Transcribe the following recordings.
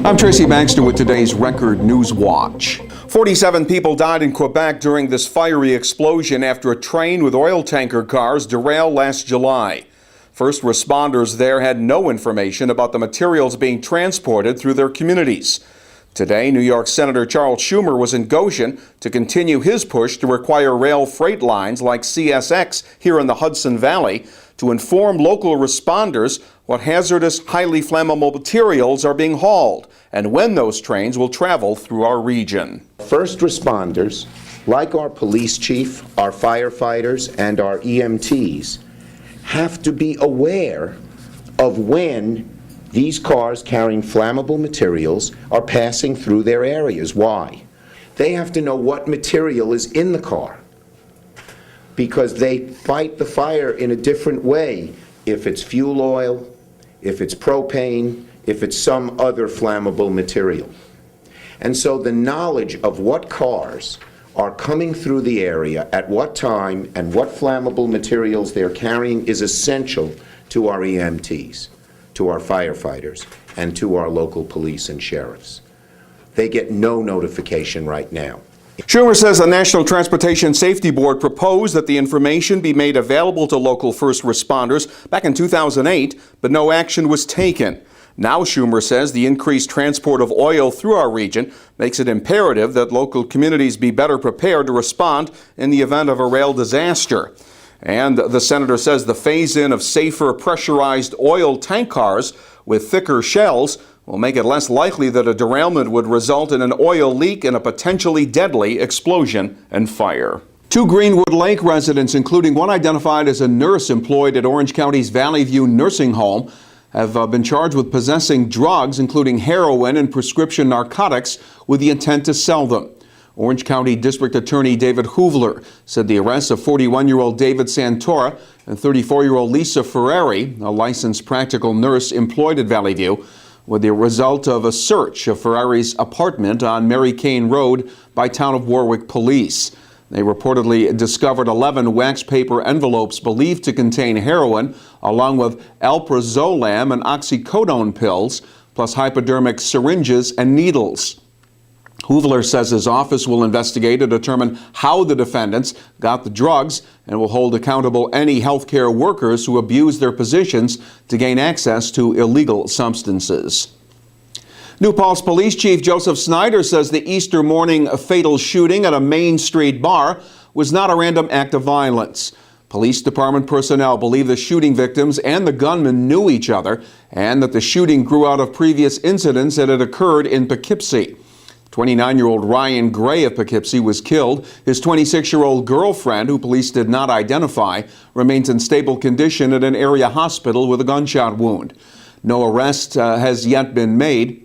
I'm Tracy Baxter with today's Record Newswatch. 47 people died in Quebec during this fiery explosion after a train with oil tanker cars derailed last July. First responders there had no information about the materials being transported through their communities. Today, New York Senator Charles Schumer was in Goshen to continue his push to require rail freight lines like CSX here in the Hudson Valley to inform local responders what hazardous, highly flammable materials are being hauled and when those trains will travel through our region. First responders, like our police chief, our firefighters, and our EMTs, have to be aware of when these cars carrying flammable materials are passing through their areas. Why? They have to know what material is in the car, because they fight the fire in a different way if it's fuel oil, if it's propane, if it's some other flammable material. And so the knowledge of what cars are coming through the area at what time and what flammable materials they're carrying is essential to our EMTs, to our firefighters, and to our local police and sheriffs. They get no notification right now. Schumer says the National Transportation Safety Board proposed that the information be made available to local first responders back in 2008, but no action was taken. Now Schumer says the increased transport of oil through our region makes it imperative that local communities be better prepared to respond in the event of a rail disaster. And the senator says the phase-in of safer pressurized oil tank cars with thicker shells will make it less likely that a derailment would result in an oil leak and a potentially deadly explosion and fire. Two Greenwood Lake residents, including one identified as a nurse employed at Orange County's Valley View Nursing Home, have been charged with possessing drugs, including heroin and prescription narcotics, with the intent to sell them. Orange County District Attorney David Hoovler said the arrest of 41-year-old David Santora and 34-year-old Lisa Ferrari, a licensed practical nurse employed at Valley View, were the result of a search of Ferrari's apartment on Mary Kane Road by Town of Warwick police. They reportedly discovered 11 wax paper envelopes believed to contain heroin, along with alprazolam and oxycodone pills, plus hypodermic syringes and needles. Hoovler says his office will investigate to determine how the defendants got the drugs and will hold accountable any healthcare workers who abuse their positions to gain access to illegal substances. New Paltz Police Chief Joseph Snyder says the Easter morning fatal shooting at a Main Street bar was not a random act of violence. Police department personnel believe the shooting victims and the gunman knew each other and that the shooting grew out of previous incidents that had occurred in Poughkeepsie. 29-year-old Ryan Gray of Poughkeepsie was killed. His 26-year-old girlfriend, who police did not identify, remains in stable condition at an area hospital with a gunshot wound. No arrest has yet been made.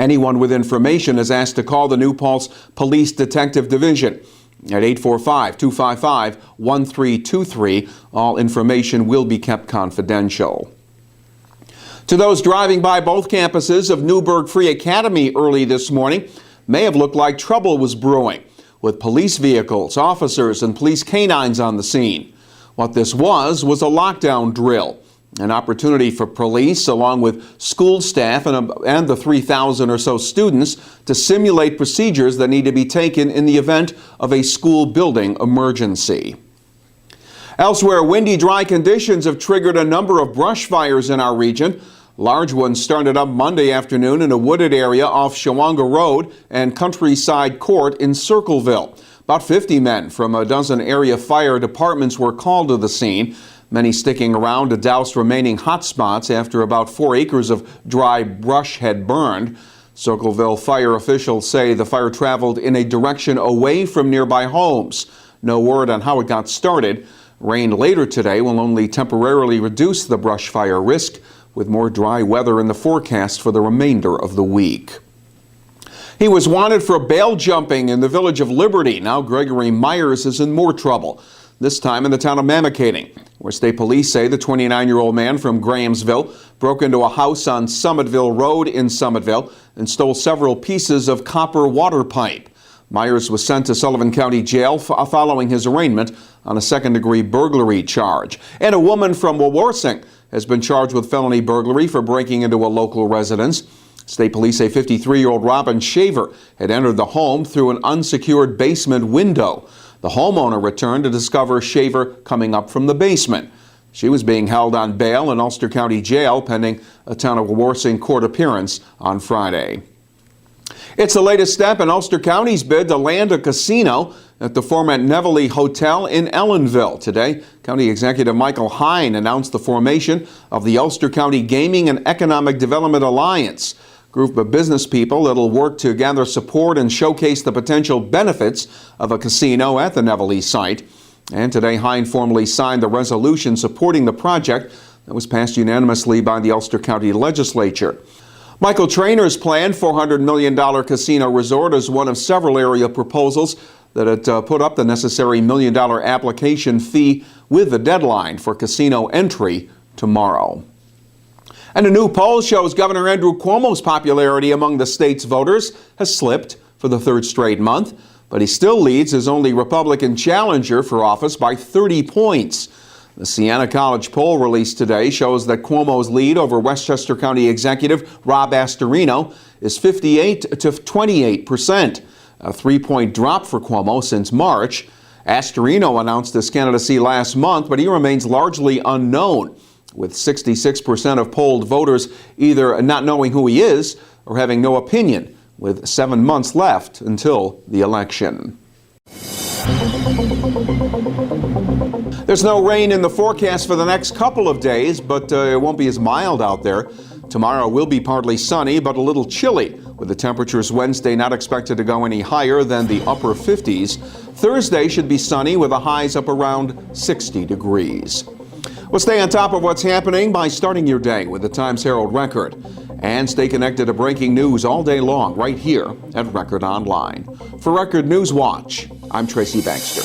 Anyone with information is asked to call the New Paltz Police Detective Division at 845-255-1323. All information will be kept confidential. To those driving by both campuses of Newburgh Free Academy early this morning, may have looked like trouble was brewing, with police vehicles, officers, and police canines on the scene. What this was a lockdown drill, an opportunity for police, along with school staff and the 3,000 or so students, to simulate procedures that need to be taken in the event of a school building emergency. Elsewhere, windy, dry conditions have triggered a number of brush fires in our region. Large ones started up Monday afternoon in a wooded area off Shawanga Road and Countryside Court in Circleville. About 50 men from a dozen area fire departments were called to the scene, many sticking around to douse remaining hot spots after about 4 acres of dry brush had burned. Circleville fire officials say the fire traveled in a direction away from nearby homes. No word on how it got started. Rain later today will only temporarily reduce the brush fire risk, with more dry weather in the forecast for the remainder of the week. He was wanted for bail jumping in the village of Liberty. Now Gregory Myers is in more trouble, this time in the town of Mamakating, where state police say the 29-year-old man from Grahamsville broke into a house on Summitville Road in Summitville and stole several pieces of copper water pipe. Myers was sent to Sullivan County Jail following his arraignment on a second-degree burglary charge. And a woman from Wawarsing has been charged with felony burglary for breaking into a local residence. State police say 53-year-old Robin Shaver had entered the home through an unsecured basement window. The homeowner returned to discover Shaver coming up from the basement. She was being held on bail in Ulster County Jail pending a town of Wawarsing court appearance on Friday. It's the latest step in Ulster County's bid to land a casino at the former Nevele Hotel in Ellenville. Today, County Executive Michael Hine announced the formation of the Ulster County Gaming and Economic Development Alliance, a group of business people that will work to gather support and showcase the potential benefits of a casino at the Nevele site. And today, Hine formally signed the resolution supporting the project that was passed unanimously by the Ulster County Legislature. Michael Trainor's planned $400 million casino resort is one of several area proposals that had put up the necessary $1 million application fee with the deadline for casino entry tomorrow. And a new poll shows Governor Andrew Cuomo's popularity among the state's voters has slipped for the third straight month, but he still leads his only Republican challenger for office by 30 points. The Siena College poll released today shows that Cuomo's lead over Westchester County Executive Rob Astorino is 58 to 28%, a 3-point drop for Cuomo since March. Astorino announced his candidacy last month, but he remains largely unknown, with 66% of polled voters either not knowing who he is or having no opinion, with 7 months left until the election. There's no rain in the forecast for the next couple of days, but it won't be as mild out there. Tomorrow will be partly sunny, but a little chilly, with the temperatures Wednesday not expected to go any higher than the upper 50s. Thursday should be sunny with the highs up around 60 degrees. Well, stay on top of what's happening by starting your day with the Times Herald Record. And stay connected to breaking news all day long right here at Record Online. For Record Newswatch, I'm Tracy Baxter.